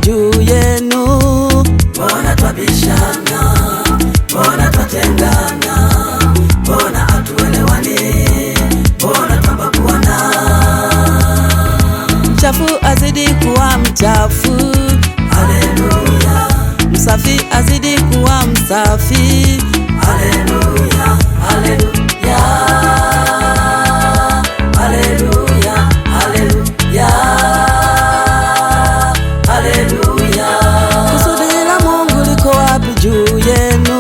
juu yenu? Mbona twabishana? Mbona twatengana? Mbona hatuelewani? Mbona twabaguana? Mchafu azidi kuwa mchafu, haleluya. Msafi azidi kuwa msafi, haleluya, haleluya, haleluya, haleluya, haleluya. Kusudi la Mungu liko wapi juu yenu?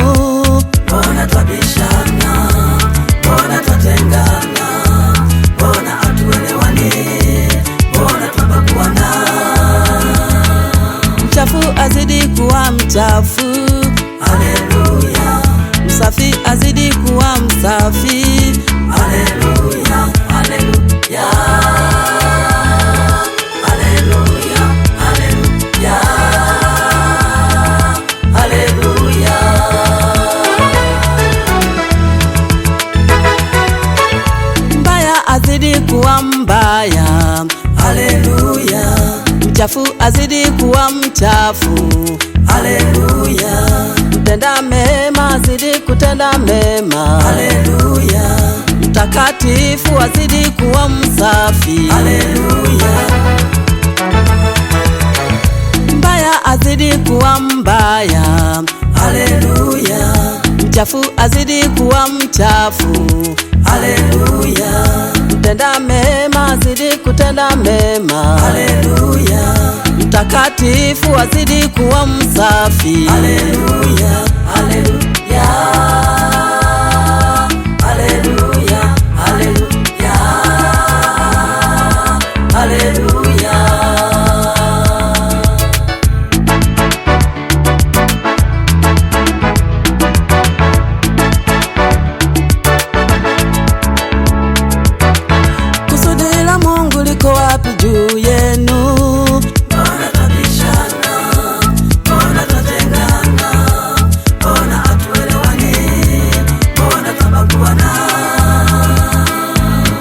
Mbona twabishana? Mbona twatengana? Mbona hatuelewani? Mbona twabaguana? Mchafu azidi kuwa mchafu, haleluya. Msafi azidi kuwa msafi, haleluya, haleluya, haleluya, haleluya, haleluya. Mbaya azidi kuwa mbaya, haleluya. mchafu azidi kuwa mchafu, haleluya. mtenda mema azidi kutenda mema, haleluya. mtakatifu azidi kuwa msafi, haleluya. mbaya azidi kuwa mbaya, haleluya. mchafu azidi kuwa mchafu, haleluya. mtenda mema azidi kutenda mema, haleluya. mtakatifu azidi kuwa msafi, haleluya, haleluya, haleluya, haleluya, haleluya. Kusudi la Mungu liko wapi juu yenu? Mbona twabishana? Mbona twatengana? Mbona hatuelewani? Mbona twabaguana?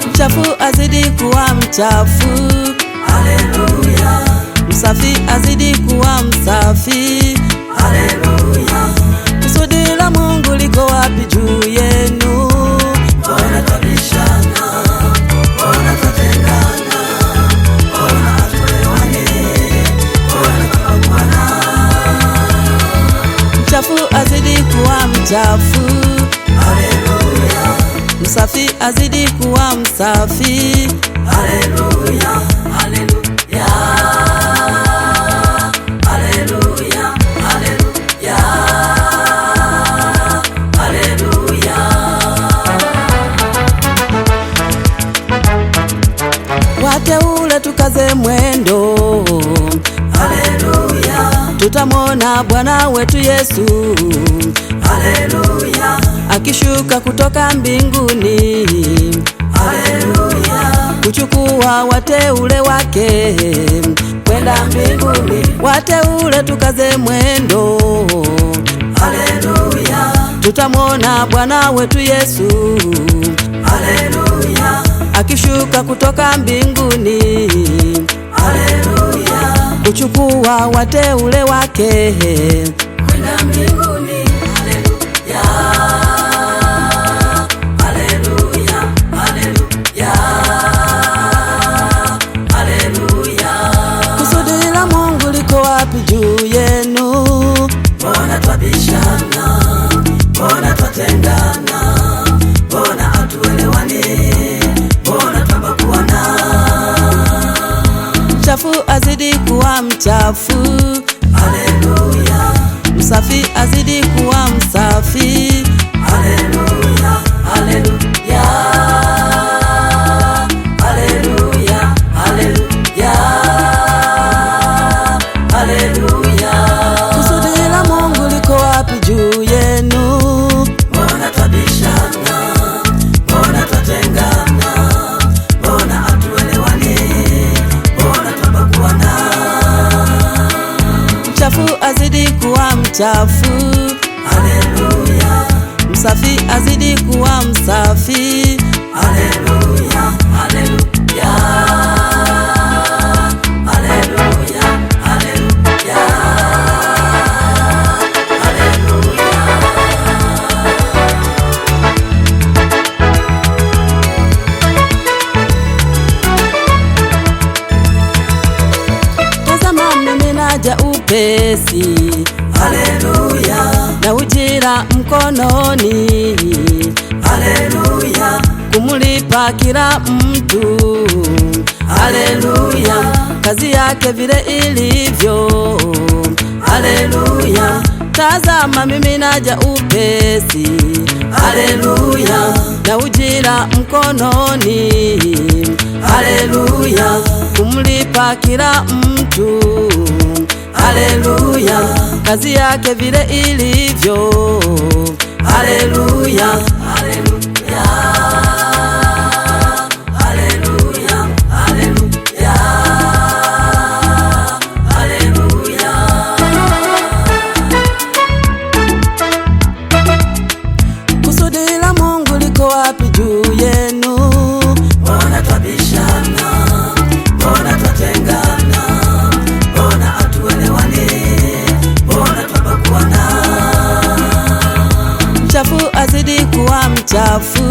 Mchafu azidi kuwa mchafu, haleluya. msafi azidi kuwa msafi, haleluya. kusudi la Mungu liko wapi juu yenu? Mbona twabishana? Mbona twatengana? Mbona hatuelewani? Mbona twabaguana? Mchafu azidi kuwa mchafu, haleluya. msafi azidi kuwa msafi, haleluya, haleluya, haleluya, haleluya, haleluya. wateule tukaze mwendo, haleluya, tutamwona Bwana wetu Yesu haleluya, akishuka kutoka mbinguni, haleluya, kuchukua wateule wake kwenda mbinguni. Wateule tukaze mwendo, haleluya, tutamwona Bwana wetu Yesu haleluya, akishuka kutoka mbinguni, haleluya, kuchukua wateule wake kwenda mbinguni. Haleluya, haleluya, haleluya, haleluya. Kusudi la Mungu liko wapi juu yenu? Mbona twabishana? Mbona twatengana? Mbona hatuelewani? Mbona twabaguana? Mchafu azidi kuwa mchafu, haleluya, msafi azidi kuwa msafi, haleluya, haleluya, haleluya, haleluya, haleluya. kusudi la Mungu liko wapi juu yenu? Mbona twabishana? Mbona twatengana? Mbona hatuelewani? Mbona twabaguana? Mchafu azidi kuwa mchafu, haleluya, msafi azidi kuwa msafi, haleluya, haleluya, haleluya, haleluya, upesi. Haleluya, na ujira mkononi. haleluya, kumulipa kila mtu. haleluya, kazi yake vile ilivyo. haleluya, tazama mimi naja upesi. haleluya, na ujira mkononi. haleluya, kumulipa kila mtu. haleluya, kazi yake vile ilivyo. haleluya, haleluya, haleluya, haleluya, haleluya. Kusudi la Mungu liko wapi juu yenu? Mbona twabishana? Mbona twatengana? Mbona hatuelewani? Mbona twabaguana? Mchafu azidi kuwa mchafu.